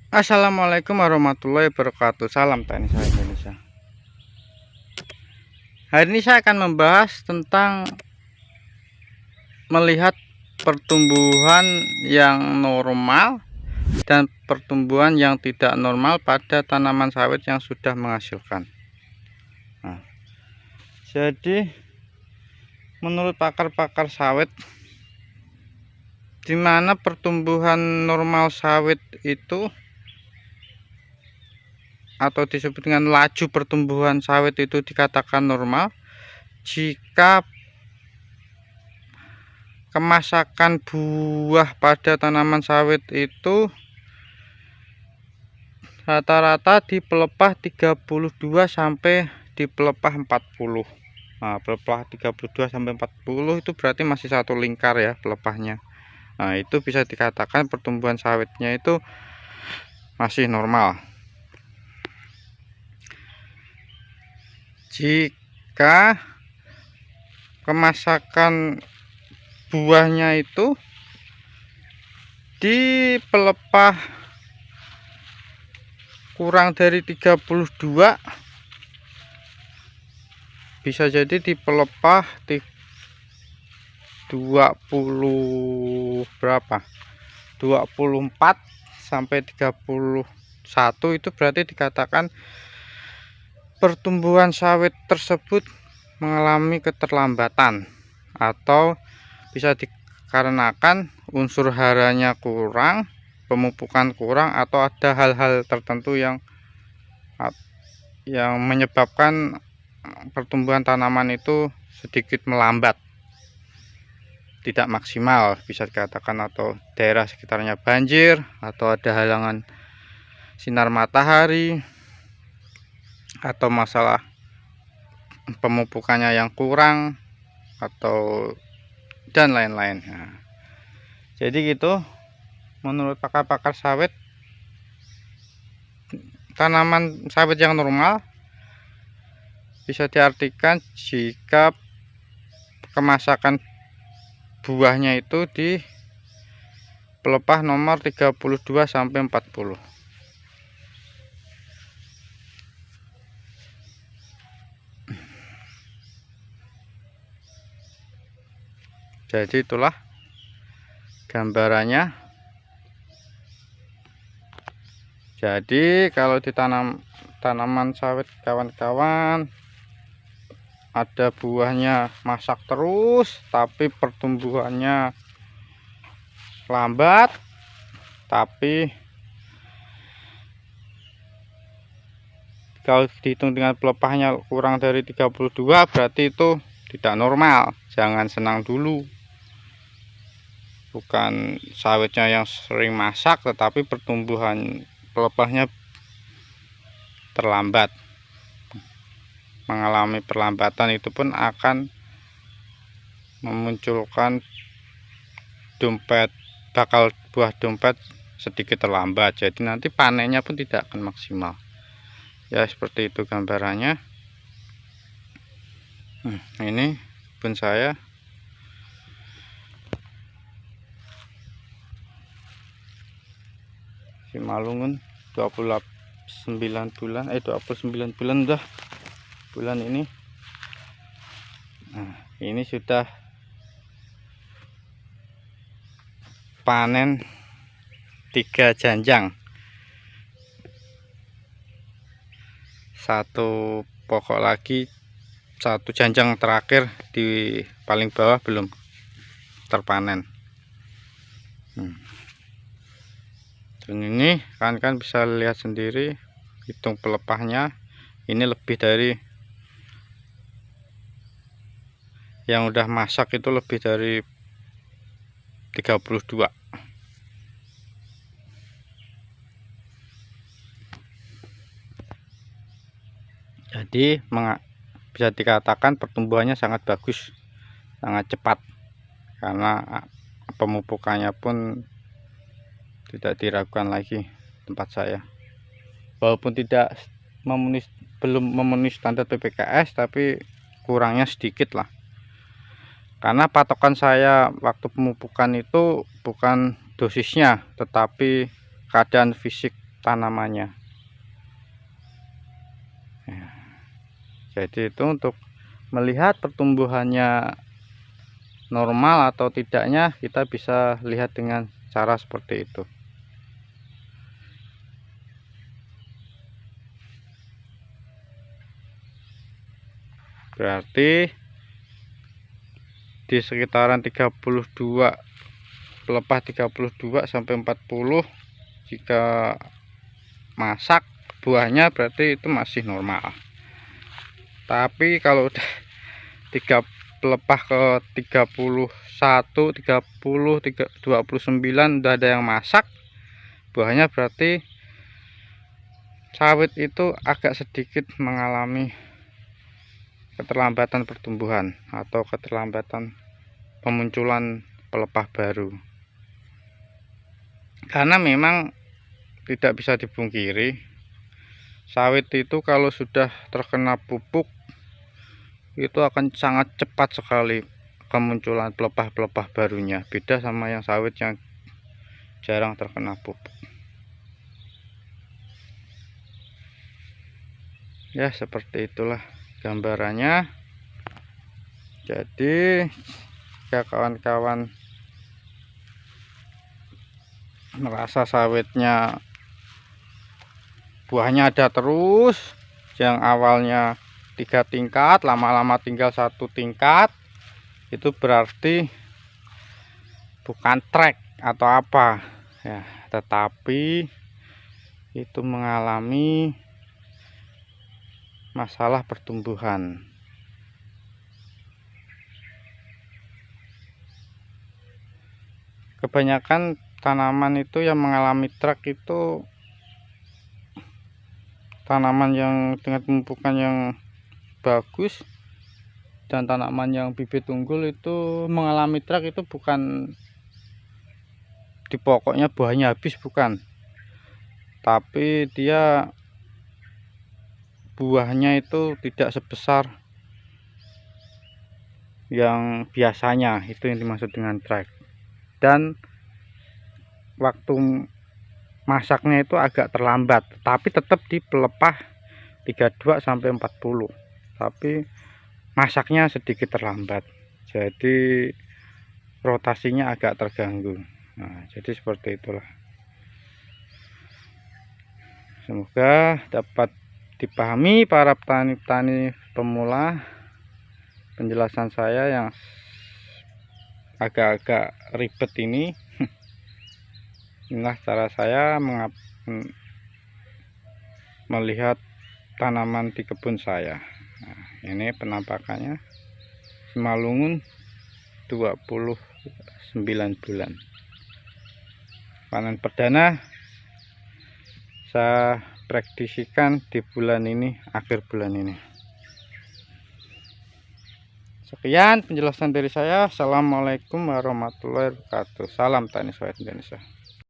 Assalamualaikum warahmatullahi wabarakatuh. Salam Tani Sawit Indonesia. Hari ini saya akan membahas tentang melihat pertumbuhan yang normal dan pertumbuhan yang tidak normal pada tanaman sawit yang sudah menghasilkan. Nah, jadi menurut pakar-pakar sawit, di mana pertumbuhan normal sawit itu atau disebut dengan laju pertumbuhan sawit itu dikatakan normal jika kemasakan buah pada tanaman sawit itu rata-rata di pelepah 32 sampai di pelepah 40. Nah, pelepah 32 sampai 40 itu berarti masih satu lingkar ya pelepahnya. Nah, itu bisa dikatakan pertumbuhan sawitnya itu masih normal. Jika kemasakan buahnya itu di pelepah kurang dari 32, bisa jadi di pelepah 20 berapa 24 sampai 31, itu berarti dikatakan pertumbuhan sawit tersebut mengalami keterlambatan atau bisa dikarenakan unsur haranya kurang, pemupukan kurang, atau ada hal-hal tertentu yang menyebabkan pertumbuhan tanaman itu sedikit melambat, tidak maksimal bisa dikatakan, atau daerah sekitarnya banjir, atau ada halangan sinar matahari, atau masalah pemupukannya yang kurang, atau dan lain-lain. Nah, jadi gitu, menurut pakar-pakar sawit, tanaman sawit yang normal bisa diartikan jika kemasakan buahnya itu di pelepah nomor 32 sampai 40. Jadi itulah gambarannya. Jadi kalau ditanam tanaman sawit kawan-kawan, ada buahnya masak terus tapi pertumbuhannya lambat, tapi kalau dihitung dengan pelepahnya kurang dari 32, berarti itu tidak normal. Jangan senang dulu. Bukan sawitnya yang sering masak, tetapi pertumbuhan pelepahnya terlambat. Mengalami perlambatan itu pun akan memunculkan buah dompet sedikit terlambat. Jadi nanti panennya pun tidak akan maksimal. Ya, seperti itu gambarannya. Ini pun saya Simalungun 29 bulan 29 bulan udah bulan ini. Nah, ini sudah panen 3 janjang, satu pokok lagi, satu janjang terakhir di paling bawah belum terpanen. Dan ini kan bisa lihat sendiri, hitung pelepahnya, ini lebih dari yang udah masak, itu lebih dari 32. Jadi bisa dikatakan pertumbuhannya sangat bagus, sangat cepat, karena pemupukannya pun tidak diragukan lagi tempat saya. Walaupun belum memenuhi standar PPKS, tapi kurangnya sedikit lah. Karena patokan saya waktu pemupukan itu bukan dosisnya, tetapi keadaan fisik tanamannya. Ya. Jadi itu untuk melihat pertumbuhannya normal atau tidaknya, kita bisa lihat dengan cara seperti itu. Berarti di sekitaran 32, pelepah 32 sampai 40, jika masak buahnya berarti itu masih normal. Tapi kalau udah pelepah ke 31, 30, 29 udah ada yang masak buahnya, berarti sawit itu agak sedikit mengalami keterlambatan pertumbuhan atau keterlambatan pemunculan pelepah baru. Karena memang tidak bisa dipungkiri, sawit itu kalau sudah terkena pupuk itu akan sangat cepat sekali kemunculan pelepah-pelepah barunya. Beda sama yang sawit yang jarang terkena pupuk. Ya, seperti itulah gambarannya. Jadi jika kawan-kawan merasa sawitnya buahnya ada terus, yang awalnya 3 tingkat lama-lama tinggal 1 tingkat, itu berarti bukan trek atau apa ya, tetapi itu mengalami masalah pertumbuhan. Kebanyakan tanaman itu yang mengalami trek itu tanaman yang dengan pemupukan yang bagus, dan tanaman yang bibit unggul itu mengalami trek itu bukan di pokoknya buahnya habis, bukan, tapi dia buahnya itu tidak sebesar yang biasanya. Itu yang dimaksud dengan trek. Dan waktu masaknya itu agak terlambat, tapi tetap di pelepah 32 sampai 40, tapi masaknya sedikit terlambat, jadi rotasinya agak terganggu. Nah, jadi seperti itulah. Semoga dapat dipahami para petani-petani pemula penjelasan saya yang agak-agak ribet ini. Inilah cara saya melihat tanaman di kebun saya. Nah, ini penampakannya Simalungun 29 bulan. Panen perdana saya prediksikan di bulan ini, akhir bulan ini. Sekian penjelasan dari saya. Assalamualaikum warahmatullahi wabarakatuh. Salam tani sawit Indonesia.